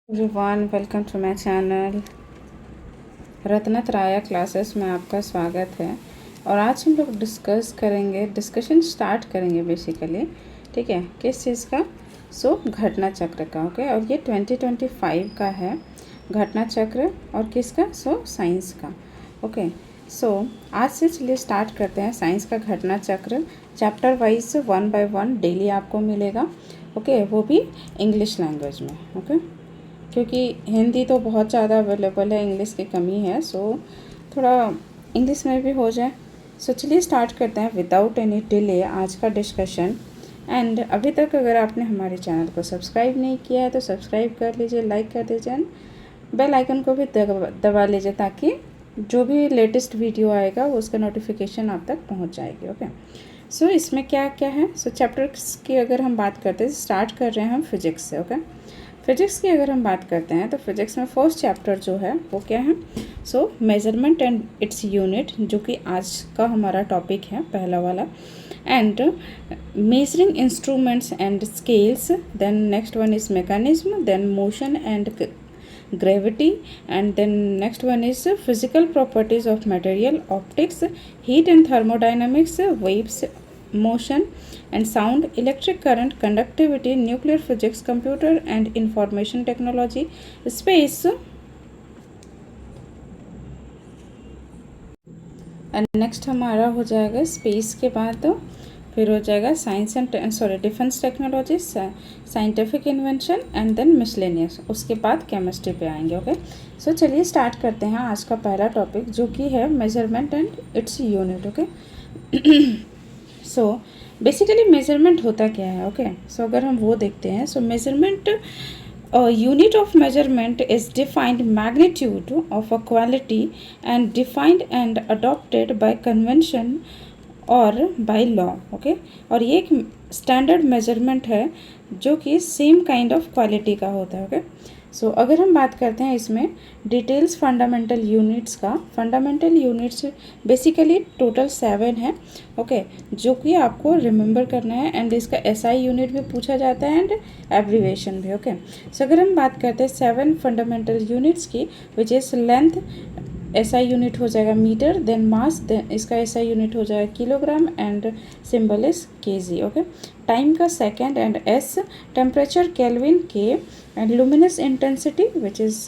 Everyone welcome to my channel Ratnatraya classes में आपका स्वागत है। और आज हम लोग डिस्कशन स्टार्ट करेंगे बेसिकली, ठीक है, किस चीज़ का? घटना चक्र का। ओके, और ये 2025 का है घटना चक्र। और किसका? साइंस का। ओके, आज से चलिए स्टार्ट करते हैं साइंस का घटना चक्र। चैप्टर वाइज 1 बाय 1 डेली आपको मिलेगा। ओके, वो भी इंग्लिश लैंग्वेज में। ओके, क्योंकि हिंदी तो बहुत ज़्यादा अवेलेबल है, इंग्लिश की कमी है, थोड़ा इंग्लिश में भी हो जाए। चलिए स्टार्ट करते हैं विदाउट एनी डिले आज का डिस्कशन। एंड अभी तक अगर आपने हमारे चैनल को सब्सक्राइब नहीं किया है तो सब्सक्राइब कर लीजिए, लाइक कर दीजिए एंड बेल आइकन को भी दबा लीजिए, ताकि जो भी लेटेस्ट वीडियो आएगा वो उसका नोटिफिकेशन आप तक पहुंच जाएगी। ओके, इसमें क्या क्या है? चैप्टर्स की अगर हम बात करते हैं, स्टार्ट कर रहे हैं हम फिजिक्स से। ओके, फिजिक्स की अगर हम बात करते हैं तो फिजिक्स में फर्स्ट चैप्टर जो है वो क्या है? मेजरमेंट एंड इट्स यूनिट, जो कि आज का हमारा टॉपिक है पहला वाला। And measuring instruments and scales, then next one is mechanism, then motion and gravity, and then next one is physical properties of material, optics, heat and thermodynamics, waves, motion and sound, electric current, conductivity, nuclear physics, computer and information technology, space, and next हमारा हो जाएगा space के बाद फिर हो जाएगा science and defence technology, scientific invention and then miscellaneous. उसके बाद केमिस्ट्री पे आएंगे। ओके, चलिए स्टार्ट करते हैं आज का पहला टॉपिक, जो कि है measurement and its unit. Okay, basically measurement होता क्या है? ओके, अगर हम वो देखते हैं, measurement unit of measurement is defined magnitude of a quality and defined and adopted by convention और बाय लॉ। ओके, और ये एक स्टैंडर्ड मेजरमेंट है जो कि सेम काइंड ऑफ क्वालिटी का होता है। ओके, अगर हम बात करते हैं इसमें डिटेल्स फंडामेंटल यूनिट्स का, फंडामेंटल यूनिट्स बेसिकली टोटल 7 है। ओके, जो कि आपको रिमेंबर करना है। एंड इसका एसआई यूनिट भी पूछा जाता है एंड एब्रीवेशन भी। ओके, अगर हम बात करते हैं 7 फंडामेंटल यूनिट्स की, which is length, SI unit हो जाएगा मीटर, देन मास, देन इसका एसआई यूनिट हो जाएगा kilogram and symbol is KG. Okay, time का second and S, temperature kelvin K, and luminous intensity which is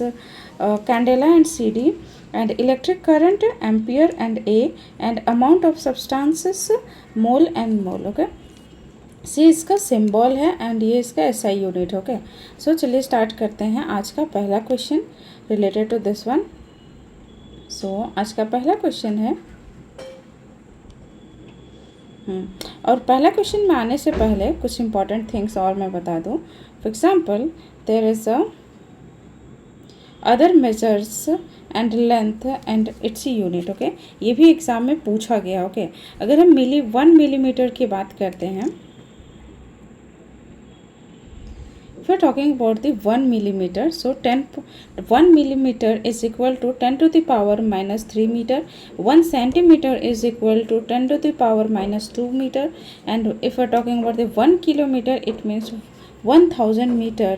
candela and C D, and electric current ampere and A, and amount of substances mole and mole. Okay, see इसका सिंबल है and ये इसका SI unit. Okay, चलिए start करते हैं आज का पहला question related to this one. आज का पहला क्वेश्चन है, और पहला क्वेश्चन में आने से पहले कुछ इंपॉर्टेंट थिंग्स और मैं बता दूं। For example, there is other measures and length and its unit. Okay, ये भी एग्जाम में पूछा गया। ओके, अगर हम 1 मिलीमीटर की बात करते हैं, if we are talking about the 1 millimeter, 1 millimeter is equal to 10 to the power minus 3 meter, 1 centimeter is equal to 10 to the power minus 2 meter, and if we are talking about the 1 kilometer, it means 1000 meter,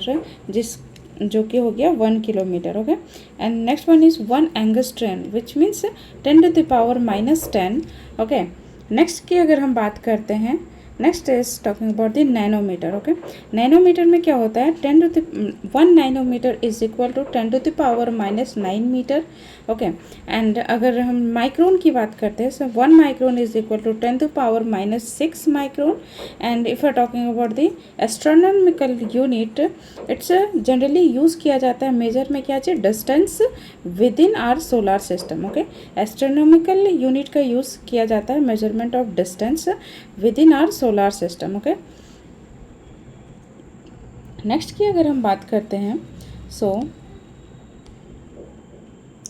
जो कि हो गया 1 kilometre. Okay, and next one is 1 angstrom which means 10 to the power minus 10। Okay, next की अगर हम बात करते हैं, next is talking about the nanometre. Okay, nanometre में क्या होता है? 1 nanometre is equal to 10 to the power minus 9 metre. Okay, and अगर हम माइक्रोन की बात करते हैं, 1 micron is equal to 10 to power minus 6 micron. And if are talking about the astronomical unit, it's generally use किया जाता है measure में क्या चाहिए? Distance within our solar system. Okay, astronomical unit का यूज़ किया जाता है measurement of distance within our solar system. Okay, next की अगर हम बात करते हैं,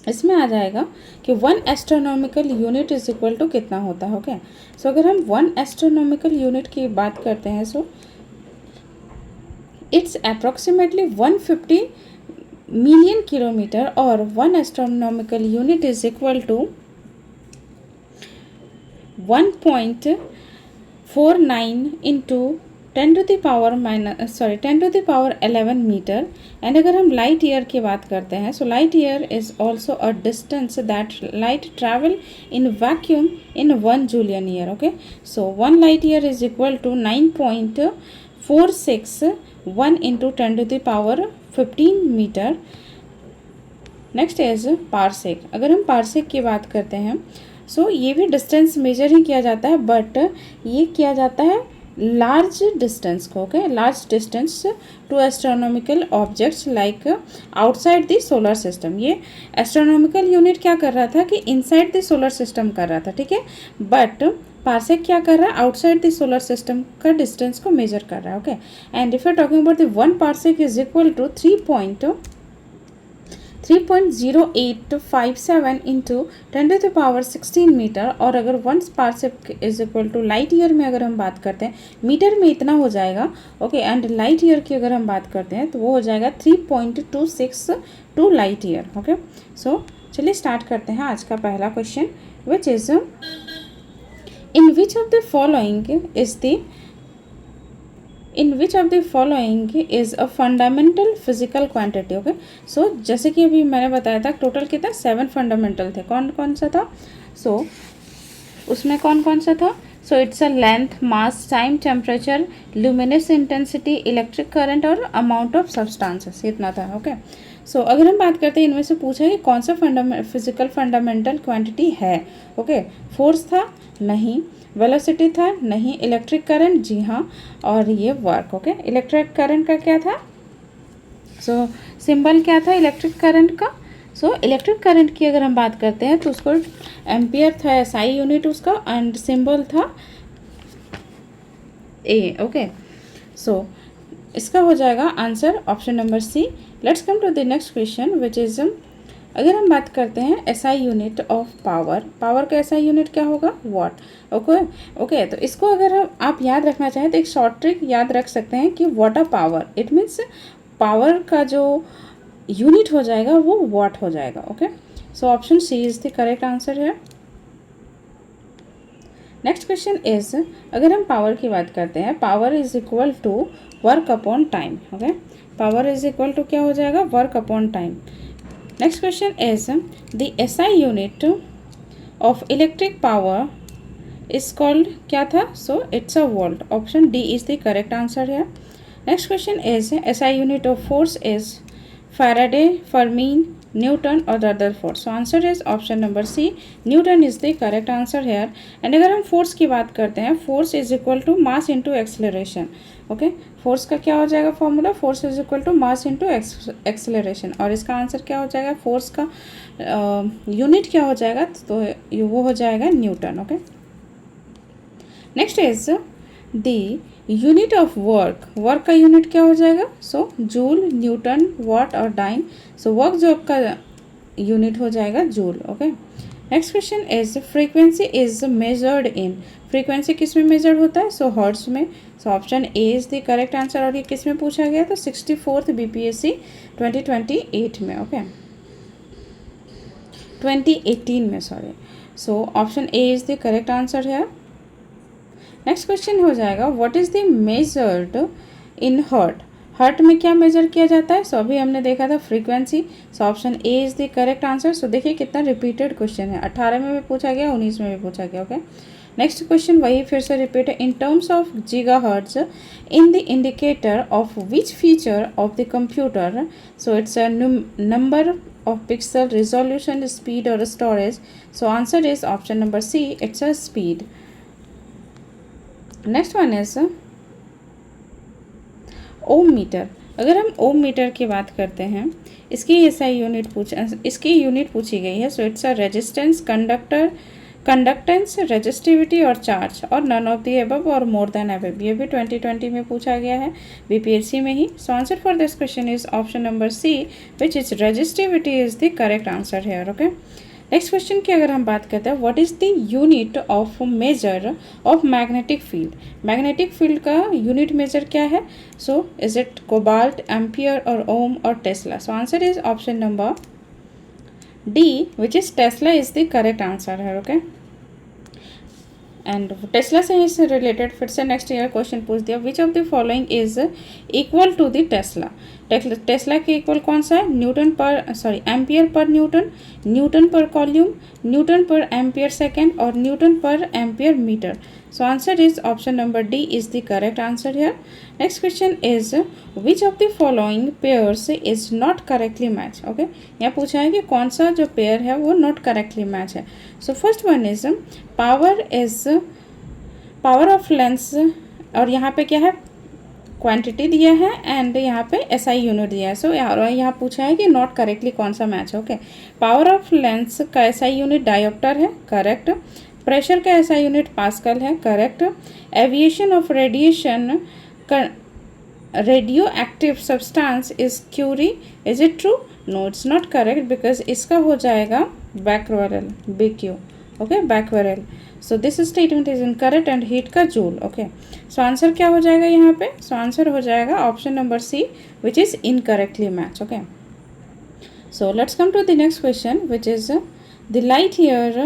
इसमें आ जाएगा कि 1 astronomical unit is equal to कितना होता है। ओके, अगर हम 1 एस्ट्रोनॉमिकल यूनिट की बात करते हैं, इट्स अप्रॉक्सीमेटली 150 मिलियन किलोमीटर, और 1 astronomical unit is equal to 1.49 into 10 to the power 11 metre. And अगर हम लाइट ईयर की बात करते हैं, so light year is also a distance that light travel in vacuum in 1 Julian year. Okay, so 1 light year is equal to 9.461 into 10 to the power 15 metre. Next is parsec. अगर हम parsec की बात करते हैं, सो ये भी distance measure ही किया जाता है, बट ये किया जाता है लार्ज डिस्टेंस को। Okay, large distance to astronomical objects like outside the solar system. ये एस्ट्रोनॉमिकल यूनिट क्या कर रहा था कि इनसाइड द सोलर सिस्टम कर रहा था, ठीक है, बट पारसेक क्या कर रहा है, आउटसाइड द सोलर सिस्टम का डिस्टेंस को मेजर कर रहा है। Okay, and if you talking about the 1 parsec is equal to 3.0857 into 10 to the power 16 metre. और अगर 1 parsec is equal to light year में अगर हम बात करते हैं, मीटर में इतना हो जाएगा। ओके, एंड लाइट ईयर की अगर हम बात करते हैं तो वो हो जाएगा 3.262 लाइट ईयर। ओके, सो चलिए स्टार्ट करते हैं आज का पहला question, which is in which of the following is a fundamental physical quantity. Okay, so जैसे कि अभी मैंने बताया था, टोटल कितना 7 फंडामेंटल थे। कौन कौन सा था? सो उसमें कौन कौन सा था? सो it's a length, mass, time, temperature, luminous intensity, electric current और अमाउंट ऑफ सब्सटेंसेस, इतना था। ओके, सो अगर हम बात करते हैं, इनमें से पूछा है कि कौन सा फिजिकल फंडामेंटल क्वांटिटी है। ओके, फोर्स था? नहीं। वेलोसिटी था? नहीं। Electric current? जी हाँ। और ये वर्क। ओके, इलेक्ट्रिक करंट का क्या था? सो सिंबल क्या था इलेक्ट्रिक करंट का? सो इलेक्ट्रिक करंट की अगर हम बात करते हैं तो उसको एम्पियर था, एसआई यूनिट उसका, एंड सिंबल था ए। ओके, सो इसका हो जाएगा answer option number C. Let's come to the next question, which is अगर हम बात करते हैं SI unit of power, power का एसआई यूनिट क्या होगा? वॉट। ओके, तो इसको अगर आप याद रखना चाहें तो एक शॉर्ट ट्रिक याद रख सकते हैं कि watt a power, it means power का जो यूनिट हो जाएगा वो वॉट हो जाएगा। Okay, so option C is the correct answer है। नेक्स्ट क्वेश्चन इज, अगर हम पावर की बात करते हैं, power is equal to work upon time. Okay, power is equal to क्या हो जाएगा? Work upon time. Next question is the SI unit of electric power is called क्या था? सो it's a volt. Option D is the correct answer है। Next question is SI unit of force is faraday, fermi, newton और other force. So answer is option number C, newton is the correct answer here. And अगर हम force की बात करते हैं, force is equal to mass into acceleration. Okay, force का क्या हो जाएगा formula? Force is equal to mass into acceleration. और इसका आंसर क्या हो जाएगा? फोर्स का यूनिट क्या हो जाएगा? तो वो हो जाएगा Newton. Okay, next is the unit of work, work का यूनिट क्या हो जाएगा? सो जूल, न्यूटन, वॉट और डाइन। सो वर्क जॉब का यूनिट हो जाएगा joule. Okay, next question is frequency is measured in, frequency किस में मेजर्ड होता है? सो हर्ट्ज में। सो option A is the correct answer. और ये किस में पूछा गया? तो 64th BPSC 2028 में। ओके, 2018 में, sorry. So option A is the correct answer है। नेक्स्ट क्वेश्चन हो जाएगा, what is the measured in hertz, hertz में क्या मेजर किया जाता है? सो अभी हमने देखा था frequency. So option A is the correct answer. So देखिए कितना रिपीटेड क्वेश्चन है, 18 में भी पूछा गया, 19 में भी पूछा गया। ओके, नेक्स्ट क्वेश्चन वही फिर से रिपीट है, in terms of gigahertz in the indicator of which feature of the computer. So it's a number of pixel, resolution, speed or storage. So answer is option number C, it's a speed. Next one is ohm metre. अगर हम ओम metre की बात करते हैं, इसकी इसकी unit पूछी गई है। So it's a resistance, conductance, resistivity और चार्ज, और नन ऑफ दी अबव और मोर देन अबव। ये भी 2020 में पूछा गया है BPSC में ही। So answer for this question is option number C, which is resistivity is the correct answer here. Okay, next question की अगर हम बात करते हैं, what is the unit of measure of magnetic field, magnetic field का unit measure क्या है? So is it cobalt, ampere और ओम और tesla? So answer is option number D, which is tesla is the correct answer है। Okay, and Tesla से ही related फिर से next year question पूछ दिया, which of the following is equal to the tesla. Tesla के equal कौन सा है, न्यूटन पर एम्पियर पर न्यूटन, न्यूटन पर कॉल्यूम, न्यूटन पर एम्पियर सेकेंड और न्यूटन पर ampere metre. So answer is option number D is the correct answer here. Next question is which of the following pairs is not correctly match. Okay, यहाँ पूछा है कि कौन सा जो पेयर है वो नॉट करेक्टली मैच है। So first one is power of lens, और यहाँ पे क्या है, क्वांटिटी दिया है एंड यहाँ पे एसआई यूनिट दिया है। सो यहाँ पूछा है कि नॉट करेक्टली कौन सा मैच है। ओके, पावर ऑफ लेंस का एसआई यूनिट डायोप्टर है, करेक्ट। प्रेशर का एसआई यूनिट पास्कल है, correct. Aviation of radiation radioactive substance is curie, is it true, no it's not correct because इसका हो जाएगा becquerel, BQ। Okay, becquerel. So this statement is incorrect and heat का joule. Okay, so answer क्या हो जाएगा यहाँ पे, so answer हो जाएगा option number C which is incorrectly match. Okay, so let's come to the next question which is the light year.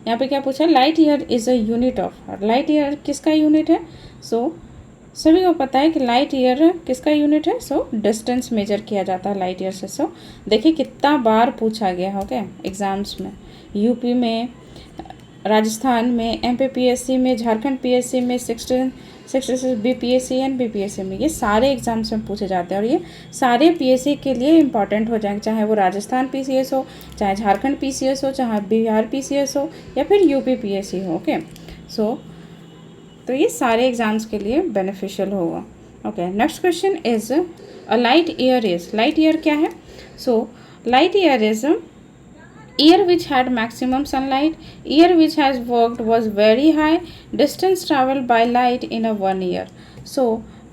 यहाँ पे क्या पूछा, light year is a unit of, light year किसका यूनिट है। So सभी को पता है कि लाइट ईयर किसका यूनिट है, सो डिस्टेंस मेजर किया जाता है लाइट ईयर से। सो देखिए कितना बार पूछा गया है। ओके, एग्जाम्स में, यूपी में, राजस्थान में, MPPSC में, झारखंड PSC में, 66 BPSC एंड BPSC में, ये सारे एग्जाम्स में पूछे जाते हैं और ये सारे PSC के लिए इंपॉर्टेंट हो जाएंगे, चाहे वो राजस्थान PCS हो, चाहे झारखंड PCS हो, चाहे बिहार PCS हो या फिर UP PSC हो। ओके, सो तो ये सारे एग्जाम्स के लिए बेनिफिशियल होगा। Okay, next question is a light year is, light year क्या है। सो light year is year which had maximum sunlight, year which has worked was very high, distance traveled by light in a 1 year. So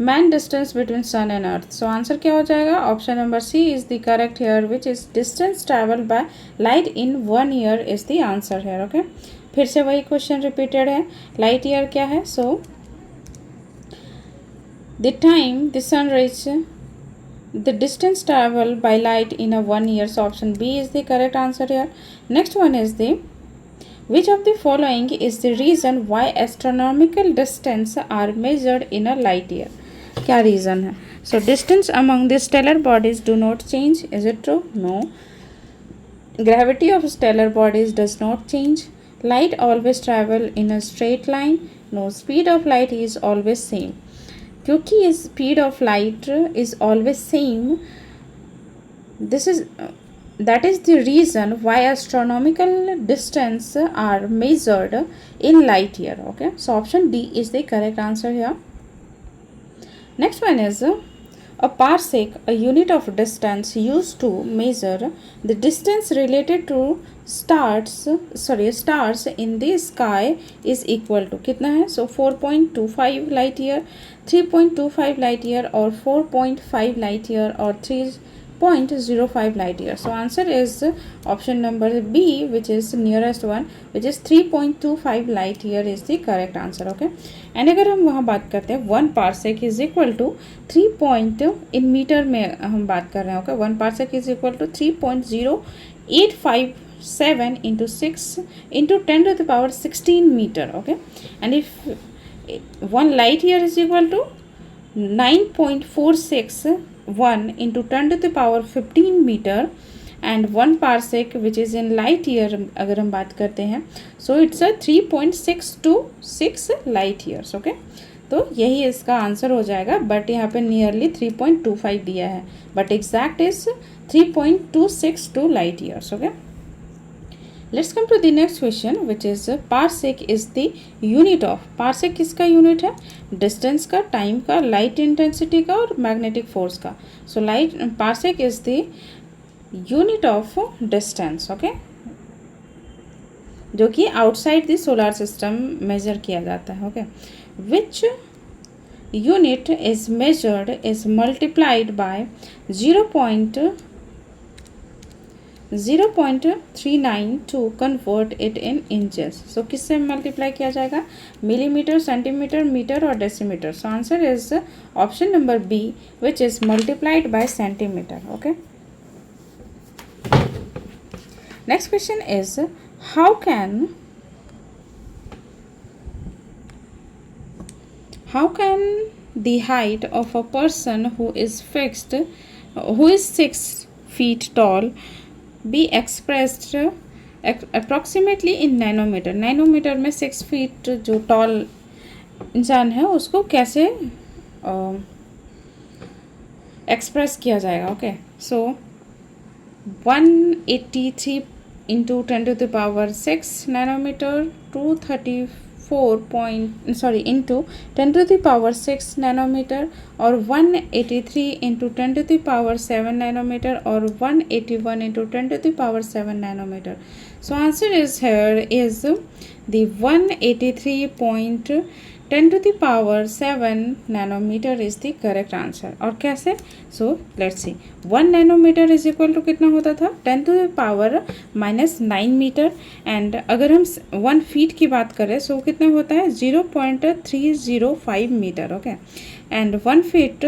man distance between sun and earth. So answer क्या हो जाएगा, option number C is the correct here which is distance traveled by light in 1 year is the answer here. Okay, फिर से वही question repeated है, light year क्या है। So the time the sun reaches the distance traveled by light in a 1 year. So option B is the correct answer here. Next one is the which of the following is the reason why astronomical distance are measured in a light year. क्या reason है, so distance among the stellar bodies do not change, is it true, no. Gravity of stellar bodies does not change, light always travel in a straight line, no. Speed of light is always same, क्योंकि speed of light is always same, this is that is the reason why astronomical distance are measured in light year. Okay, so option D is the correct answer here. Next one is a parsec, a unit of distance used to measure the distance related to stars in the sky is equal to कितना है, so 4.25 light year, 3.25 light year और 4.5 light year और 3.05 light year. So answer is option number B which is nearest one which is 3.25 light year is the correct answer. Okay, and अगर हम वहाँ बात करते हैं 1 parsec is equal to 3 point in metre में हम बात कर रहे हैं। Okay, 1 parsec is equal to 3.0857 into 6 into 10 to the power 16 meter. Okay, and if 1 light year is equal to 9.461 into 10 to the power 15 meter and 1 parsec which is in light year अगर हम बात करते हैं, so it's a 3.626 light years. Okay, तो यही इसका answer हो जाएगा, बट यहाँ पे नियरली 3.25 दिया है, but exact is 3.262 light years. Okay, let's come to the next question which is parsec is the unit of. Parsec किसका यूनिट है? डिस्टेंस का, टाइम का, लाइट इंटेंसिटी का और मैग्नेटिक फोर्स का. So light parsec is the unit of distance. Okay, जो कि outside the solar system measure किया जाता है. Okay, which unit is measured is multiplied by 0.039 to convert it in inches. So किससे multiply किया जाएगा? Millimetre, centimetre, metre और decimetre. So answer is option number B which is multiplied by centimeter. Okay. Next question is how can how can the height of a person who is 6 feet tall be expressed approximately in nanometre. Nanometre में 6 feet जो toll इंसान है उसको कैसे express किया जाएगा। Okay, so 183 into 10⁻6 nanometre, 234 into 10⁻6 nanometre, और 183 into 10⁻7 nanometre, और 181 into 10⁻7 nanometre. So answer is here is the 183.10⁻7 nanometre is the correct answer. और कैसे? So let's see, 1 nanometre is equal to कितना होता था? 10⁻⁻9 मीटर। एंड अगर हम 1 फीट की बात करें सो कितना होता है? 0.305 मीटर। ओके, एंड 1 फीट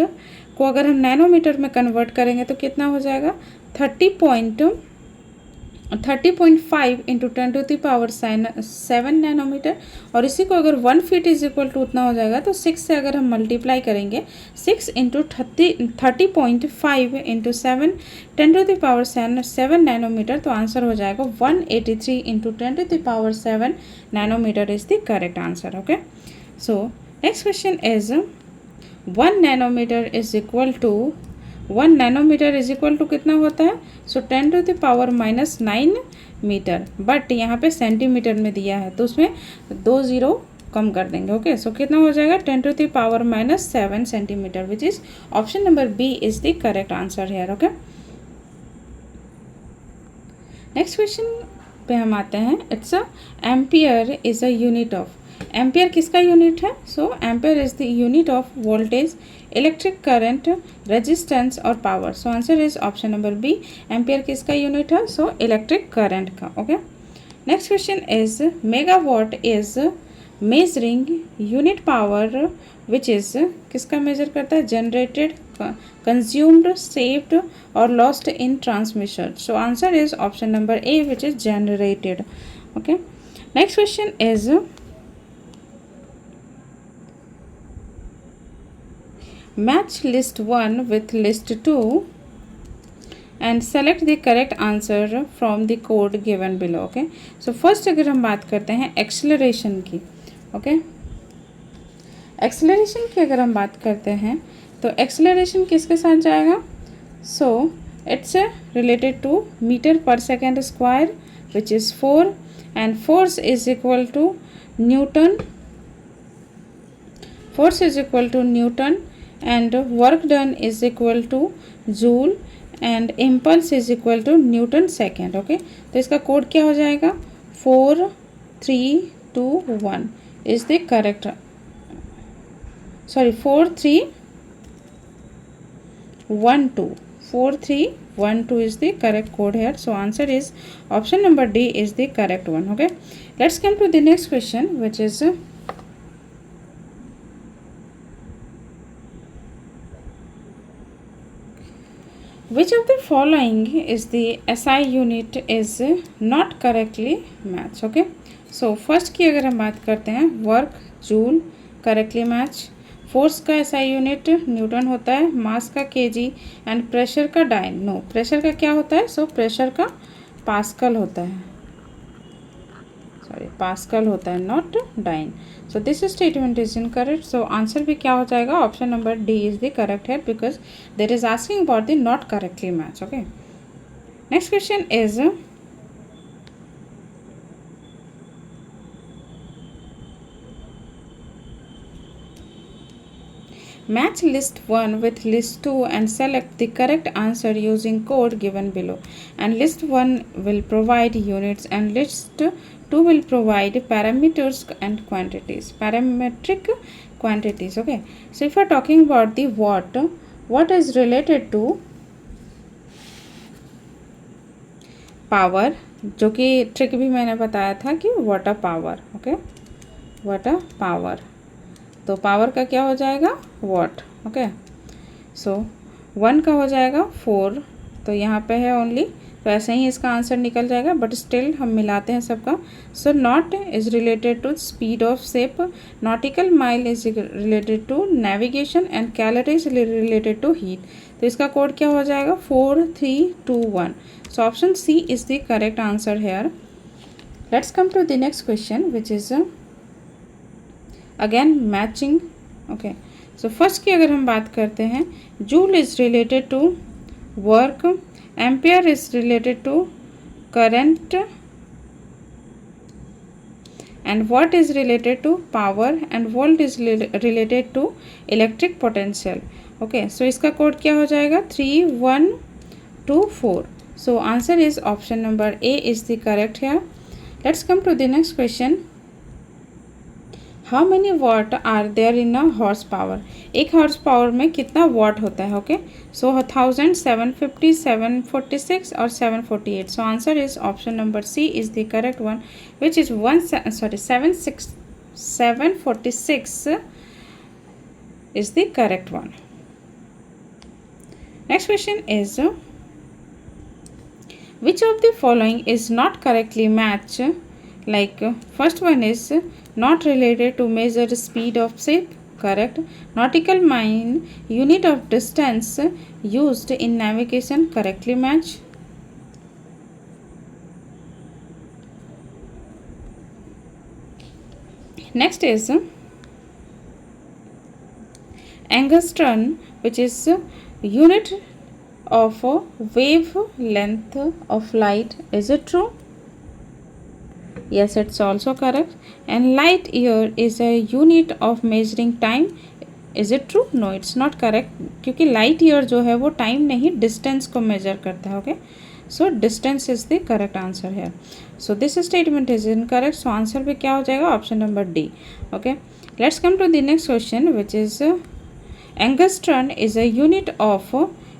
को अगर हम नैनोमीटर में कन्वर्ट करेंगे तो कितना हो जाएगा? 30.5 इंटू 10⁻7 नैनोमीटर। और इसी को अगर 1 फीट इज इक्वल टू उतना हो जाएगा तो 6 से अगर हम मल्टीप्लाई करेंगे, 6 इंटू 30.5 इंटू 7 10⁻7 नैनोमीटर, तो आंसर हो जाएगा 183 into 10⁻7 nanometre is the correct answer. Okay, so next question is 1 nanometre is equal to 1 nanometre is equal to कितना होता है? सो 10⁻⁻9 मीटर, बट यहाँ पे सेंटीमीटर में दिया है तो उसमें 2 जीरो कम कर देंगे। ओके, सो कितना हो जाएगा? 10⁻7 centimetre, which is option number B is the correct answer here. Okay, next question पे हम आते हैं। It's a ampere is a unit of. Ampere किसका यूनिट है? So ampere is the unit of voltage, electric current, resistance और power. So answer is option number B. Ampere किसका unit है? So electric current का। Okay, next question is megawatt is measuring unit power which is किसका major करता है? Generated, consumed, saved और lost in transmission. So answer is option number A which is generated. Okay, next question is match list 1 with list 2 and select the correct answer from the code given below. okay, so first अगर हम बात करते हैं acceleration की। Okay, acceleration की अगर हम बात करते हैं तो एक्सेलरेशन किसके साथ जाएगा? So it's related to metre per second square which is 4 and force is equal to newton. Force is equal to newton and work done is equal to joule and impulse is equal to Newton second. Okay, तो इसका code क्या हो जाएगा? 4321 is the correct, sorry 4312 is the correct code here. So answer is option number D is the correct one. Okay, let's come to the next question which is which of the following is the SI unit is not correctly matched. okay, so first की अगर हम बात करते हैं, work joule correctly match, force का SI unit Newton होता है, मास का केजी एंड प्रेशर का डाइन। नो, प्रेशर का क्या होता है? सो प्रेशर का पास्कल होता है, सॉरी पास्कल होता है, not dyne. So this statement is incorrect. So answer भी क्या हो जाएगा? Option number D is the correct है because there is asking about the not correctly match. Okay, next question is match list 1 with list 2 and select the correct answer using code given below. And list 1 will provide units and list 2 will provide parameters and quantities, parametric quantities. okay, so if we are talking about the watt, what is related to power, जो कि trick भी मैंने बताया था कि watt power. Okay, watt power, तो power का क्या हो जाएगा? वॉट। ओके, सो 1 का हो जाएगा 4, तो यहाँ पे है ओनली, तो ऐसे ही इसका आंसर निकल जाएगा, बट स्टिल हम मिलाते हैं सबका। So knot is related to speed of ship, nautical mile is related to navigation and calorie is related to heat. तो इसका कोड क्या हो जाएगा 4 3 2 1। So option C is the correct answer here. Let's come to the next question which is again matching. Okay, so first की अगर हम बात करते हैं, joule is related to work, ampere is related to current, and watt is related to power and volt is related to electric potential. Okay, so इसका code क्या हो जाएगा 3 1 2 4. So answer is option number A is the correct here. Let's come to the next question. How many watt are there in a horse power? एक horse power में कितना what होता है? Okay, सो 1000, 750, 746 और 748. So answer is option number C is the correct one, which is 746 is the correct one. Next question is, which of the following is not correctly matched? Like first one is not related to measure speed of ship, correct. Nautical mile, unit of distance used in navigation, correctly match. Next is angstrom, which is unit of wavelength of light. Is it true? Yes, it's also correct. And light year is a unit of measuring time. Is it true? No, it's not correct, क्योंकि light year जो है वो time नहीं distance को measure करता है. Okay, so distance is the correct answer here. So this statement is incorrect. So answer भी क्या हो जाएगा option number D. Okay, let's come to the next question, which is angstrom is a unit of,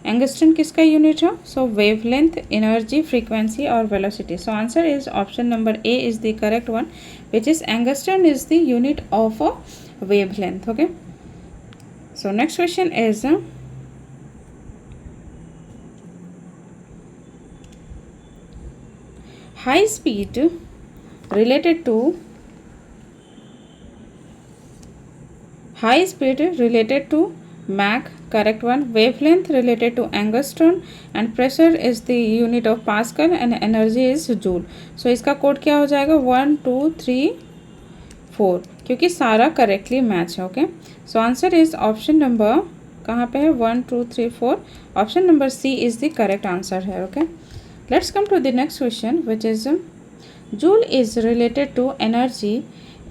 angstrom किसका unit है? So wavelength, energy, frequency और velocity. So answer is option number A is the correct one, which is angstrom is the unit of wavelength. Okay, so next question is, high speed related to Mach, correct one. Wavelength related to angstrom and pressure is the unit of Pascal and energy is joule. So इसका code क्या हो जाएगा 1 2 3 4, क्योंकि सारा correctly match है. Okay, so answer is option number कहाँ पे है 1 2 3 4. Option number C is the correct answer है. Okay, let's come to the next question, which is joule is related to energy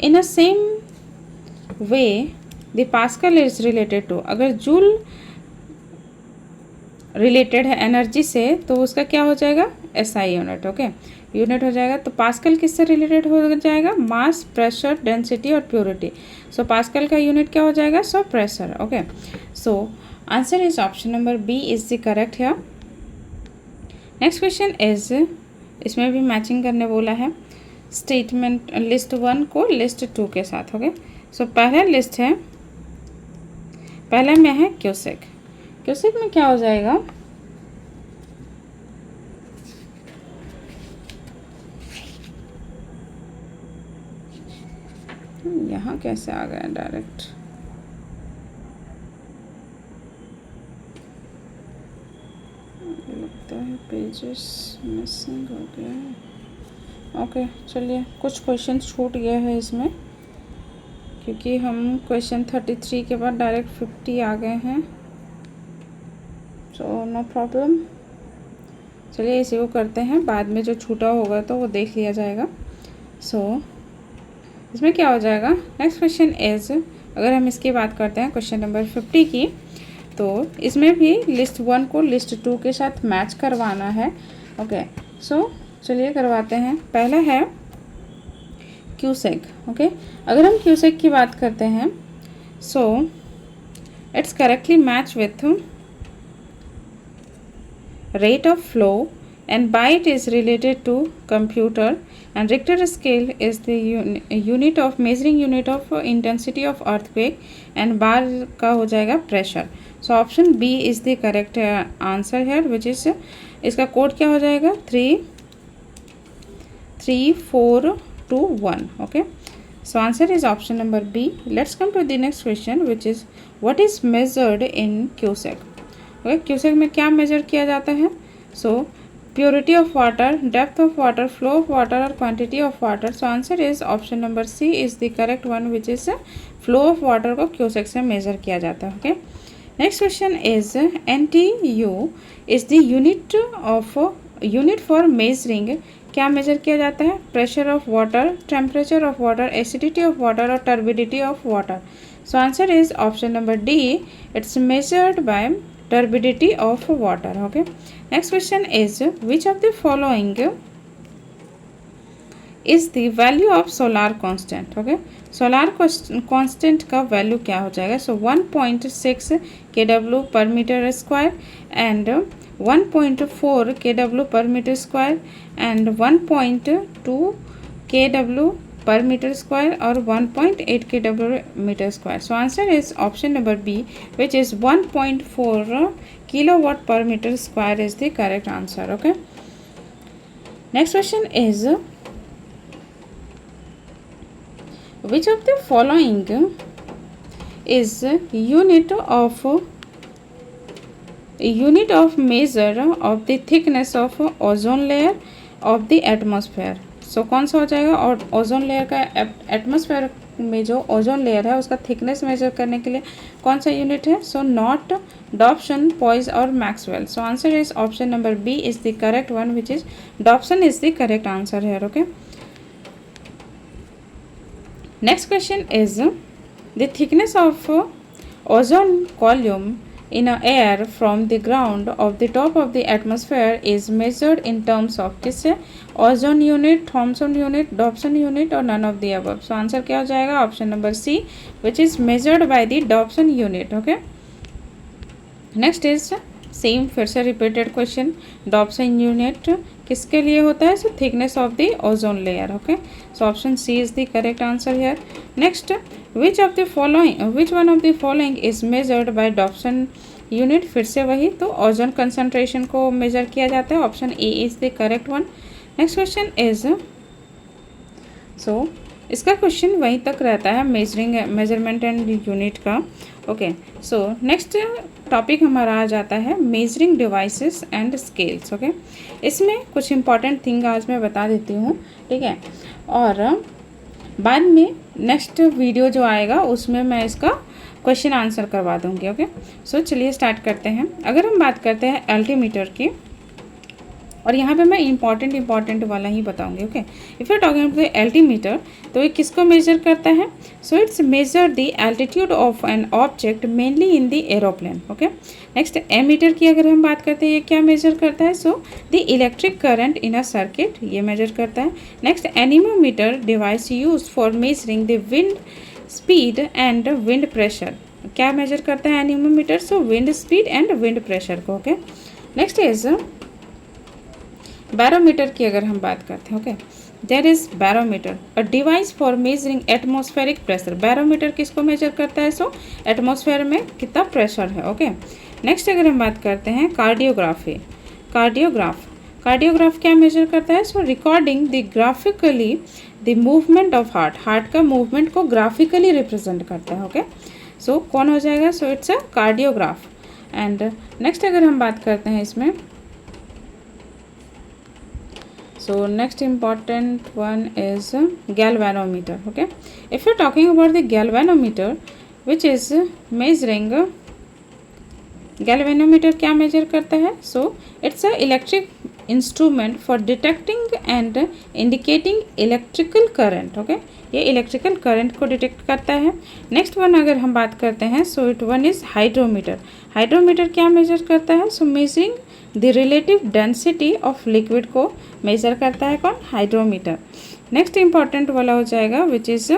in a same way the pascal is related to. अगर joule रिलेटेड है energy से तो उसका क्या हो जाएगा एसआई यूनिट. ओके, यूनिट हो जाएगा. तो पास्कल किससे रिलेटेड हो जाएगा? मास, प्रेशर, डेंसिटी और प्योरिटी. सो पास्कल का यूनिट क्या हो जाएगा? So pressure. Okay, so answer is option number B is the correct here. Next question is, इसमें भी मैचिंग करने बोला है स्टेटमेंट लिस्ट 1 को लिस्ट 2 के साथ. ओके, सो पहला लिस्ट है, पहले में है क्यूसेक. क्यूसेक में क्या हो जाएगा? यहाँ कैसे आ गया डायरेक्ट? लगता है पेजेस मिसिंग हो गया है. ओके, चलिए कुछ क्वेश्चन छूट गया है इसमें, क्योंकि हम क्वेश्चन 33 के बाद डायरेक्ट 50 आ गए हैं. सो नो प्रॉब्लम, चलिए इसी को करते हैं, बाद में जो छूटा होगा तो वो देख लिया जाएगा. सो इसमें क्या हो जाएगा? नेक्स्ट क्वेश्चन इज, अगर हम इसकी बात करते हैं क्वेश्चन नंबर 50 की, तो इसमें भी लिस्ट 1 को लिस्ट 2 के साथ मैच करवाना है. ओके, सो चलिए करवाते हैं. पहला है क्यूसेक. ओके, अगर हम क्यूसेक की बात करते हैं, so it's correctly match with rate of flow, and byte is related to computer, and Richter scale is the unit of measuring unit of intensity of earthquake, and bar का हो जाएगा pressure. So option B is the correct answer here, which is इसका code क्या हो जाएगा 33421. Okay, so answer is option number B. Let's come to the next question, which is what is measured in cubic. Okay, cubic में क्या measure किया जाता है? So purity of water, depth of water, flow of water or quantity of water. So answer is option number C is the correct one, which is flow of water को cubic से measure किया जाता है. Okay, next question is NTU is the unit for measuring. क्या measure किया जाता है? Pressure of water, temperature of water, acidity of water और turbidity of water. So answer is option number D, it's measured by turbidity of water. Okay, next question is which of the following is the value of solar constant. Okay, solar constant का value क्या हो जाएगा? So 1.6 kW per meter square and 1.4 kW per meter square and 1.2 kW per meter square or 1.8 kW meter square. So answer is option number B, which is 1.4 kilowatt per meter square is the correct answer. Okay, next question is which of the following is unit of measure of the thickness of ozone layer of the atmosphere. सो कौन सा हो जाएगा? और ozone layer का atmosphere में जो ozone layer है उसका थिकनेस मेजर करने के लिए कौन सा यूनिट है? सो नॉट, डॉप्सन, पॉइज और maxwell. So answer is option number B is the correct one, which is dobson is the correct answer here. Okay, next question is the thickness of ozone column in air from the ground of the top of the atmosphere is measured in terms of किससे? Ozone unit, Thomson unit, Dobson unit और none of the above. So answer क्या हो जाएगा? Option number C, which is measured by the Dobson unit. Okay, next is same, फिर से repeated question. Dobson unit किसके लिए होता है? So thickness of the ozone layer. Okay, so option C is the correct answer here. Next, which one of the following is measured by Dobson unit? फिर से वही, तो ओजोन कंसंट्रेशन को major किया जाता है. Option A is the correct one. Next question is so इसका question वहीं तक रहता है मेजरमेंट एंड यूनिट का. ओके, सो नेक्स्ट टॉपिक हमारा आ जाता है measuring devices and scales. Okay, इसमें कुछ इंपॉर्टेंट थिंग आज मैं बता देती हूँ. ठीक है, और बाद में नेक्स्ट वीडियो जो आएगा उसमें मैं इसका क्वेश्चन आंसर करवा दूंगी. ओके, सो चलिए स्टार्ट करते हैं. अगर हम बात करते हैं अल्टीमीटर की, और यहाँ पे मैं इम्पॉर्टेंट वाला ही बताऊंगी. Okay, if you talking about the altimeter, तो ये किसको मेजर करता है? So it's measure the altitude of an object mainly in the aeroplane. Okay, next ammeter की अगर हम बात करते हैं, ये क्या मेजर करता है? So the electric current in a circuit, ये मेजर करता है. Next, anemometer device use for measuring the wind speed and wind pressure. क्या मेजर करता है anemometer? So wind speed and wind pressure को. ओके, नेक्स्ट इज बैरोमीटर की अगर हम बात करते हैं. Okay, there is barometer, a device for measuring atmospheric pressure. Barometer किसको मेजर करता है? सो एटमॉस्फेयर में कितना प्रेशर है. ओके, नेक्स्ट अगर हम बात करते हैं कार्डियोग्राफ क्या मेजर करता है? So recording the graphically the movement of heart का मूवमेंट को ग्राफिकली रिप्रेजेंट करता है. ओके, सो कौन हो जाएगा? So it's a cardiograph. And next अगर हम बात करते हैं इसमें, so next important one is galvanometer. Okay, if you're talking about the galvanometer, which is measuring, galvanometer क्या मेजर करता है? so it's a electric instrument for detecting and indicating electrical current. okay, ये इलेक्ट्रिकल करंट को detect करता है. Next one अगर हम बात करते हैं, so it one is hydrometer. Hydrometer क्या मेजर करता है? So measuring the relative density of liquid को मेजर करता है. कौन? हाइड्रोमीटर. नेक्स्ट इंपॉर्टेंट वाला हो जाएगा which is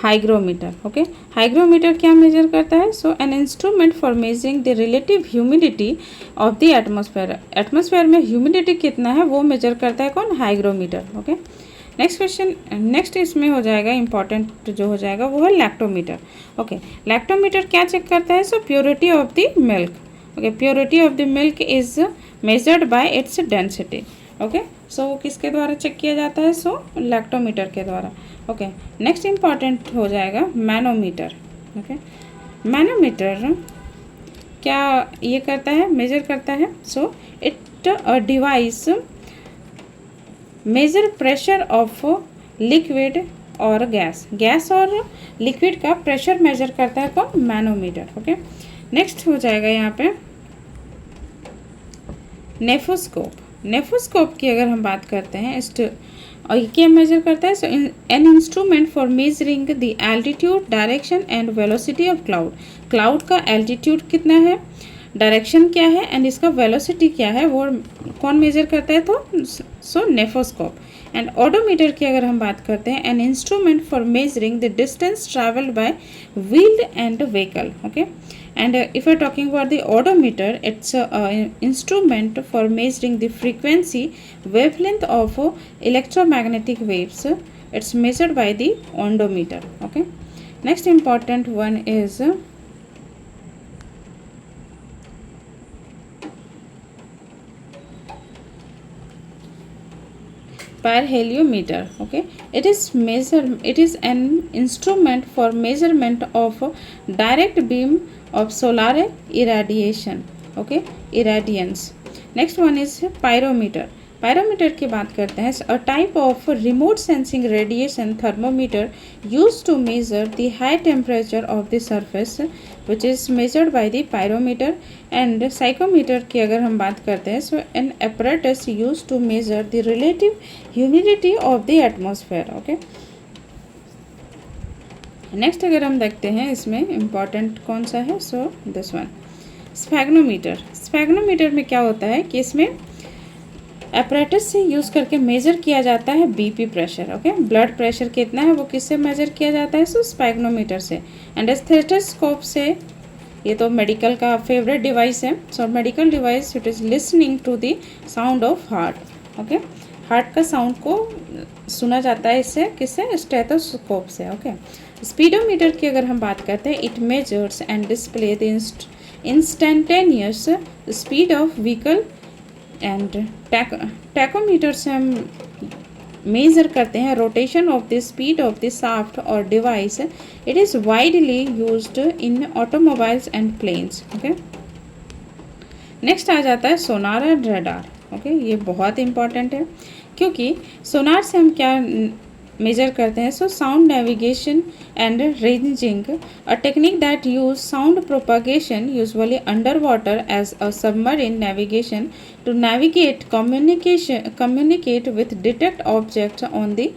hygrometer. Okay, hygrometer क्या मेजर करता है? So an instrument for measuring the relative humidity of the atmosphere. Atmosphere में ह्यूमिडिटी कितना है वो मेजर करता है कौन? Hygrometer. Okay, next question, next इसमें हो जाएगा इंपॉर्टेंट जो हो जाएगा वो है लैक्टोमीटर। ओके, लैक्टोमीटर क्या चेक करता है? So purity of the milk. Okay, purity of the milk is measured by its density. Okay, so वो किसके द्वारा चेक किया जाता है? सो लैक्टोमीटर के द्वारा। ओके, नेक्स्ट इंपॉर्टेंट हो जाएगा मैनोमीटर। ओके, मैनोमीटर क्या ये करता है? मेजर करता है। So it a device major pressure of liquid और गैस और लिक्विड का प्रेशर मेजर करता है कौन? मैनोमीटर। ओके, नेक्स्ट हो जाएगा यहाँ पे नेफोस्कोप। नेफोस्कोप की अगर हम बात करते हैं और ये क्या मेजर करता है? So an instrument for measuring the altitude, direction and velocity of cloud. Cloud का एल्टीट्यूड कितना है, डायरेक्शन क्या है एंड इसका वेलोसिटी क्या है, वो कौन मेजर करता है? तो सो नेफोस्कोप। एंड ओडोमीटर की अगर हम बात करते हैं, N instrument for measuring the distance travelled bye wheeled and vehicle. Okay, and if we're talking about the odometer, it's an instrument for measuring the frequency wavelength of electromagnetic waves. It's measured by the odometer. Okay, next important one is pyrheliometer. Okay, it is an instrument for measurement of direct beam of solar irradiation. Okay, irradiance. Next one is pyrometer. Pyrometer की बात करते हैं, a type of remote sensing radiation thermometer used to measure the high temperature of the surface, which is measured by the pyrometer. And psychometer की अगर हम बात करते हैं, so an apparatus used to measure the relative humidity of the atmosphere. Okay, next अगर हम देखते हैं इसमें इम्पॉर्टेंट कौन सा है? So this one, स्फैग्नोमीटर। स्फैग्नोमीटर में क्या होता है कि इसमें अपरेटस से यूज़ करके मेज़र किया जाता है BP pressure. Okay, blood pressure कितना है वो किससे मेज़र किया जाता है? सो स्फैग्नोमीटर से। एंड स्टेथोस्कोप से, ये तो मेडिकल का फेवरेट डिवाइस है। So medical device, it is listening to the sound of heart. Okay, heart का साउंड को सुना जाता है इससे, किससे? स्टेथोस्कोप से। ओके, स्पीडोमीटर की अगर हम बात करते हैं, it measures and display the instantaneous speed of vehicle. And tachometer से हम मेजर करते हैं rotation of the speed of the shaft और device. It is widely used in automobiles and planes. Okay, next आ जाता है सोनार एंड रडार। ओके, ये बहुत इंपॉर्टेंट है क्योंकि सोनार से हम क्या मेजर करते हैं? So sound navigation and ranging, a technique that use sound propagation usually under water as a submarine navigation to navigate communicate with detect objects on the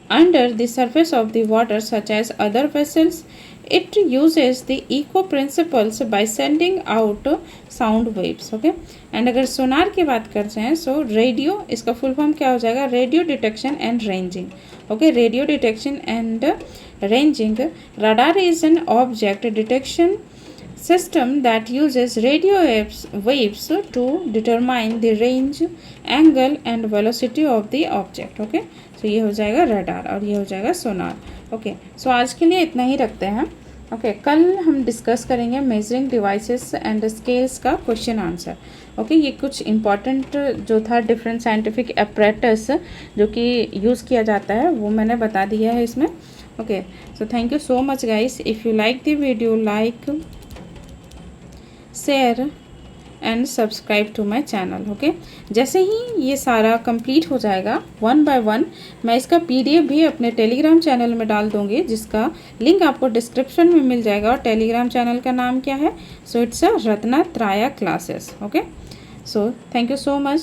under the surface of the water such as other vessels. It uses the echo principles by sending out sound waves. Okay, and अगर सोनार की बात करते हैं, सो radio, इसका full form क्या हो जाएगा? Radio detection and ranging. Okay, radio detection and ranging. Radar is an object detection system that uses radio waves to determine the range, angle and velocity of the object. Okay, so ये हो जाएगा radar और ये हो जाएगा सोनार। Okay, सो आज के लिए इतना ही रखते हैं। ओके, कल हम डिस्कस करेंगे मेजरिंग डिवाइसेस एंड स्केल्स का क्वेश्चन आंसर। ओके, ये कुछ इंपॉर्टेंट जो था डिफरेंट साइंटिफिक अपरेटस जो कि यूज़ किया जाता है वो मैंने बता दिया है इसमें। Okay, so thank you so much guys. If you like the video, like, share and subscribe to my channel. Okay, जैसे ही ये सारा कंप्लीट हो जाएगा वन बाय वन, मैं इसका PDF भी अपने टेलीग्राम चैनल में डाल दूँगी, जिसका लिंक आपको डिस्क्रिप्शन में मिल जाएगा। और टेलीग्राम चैनल का नाम क्या है? So it's a Ratnatraya classes. Okay, so thank you so much.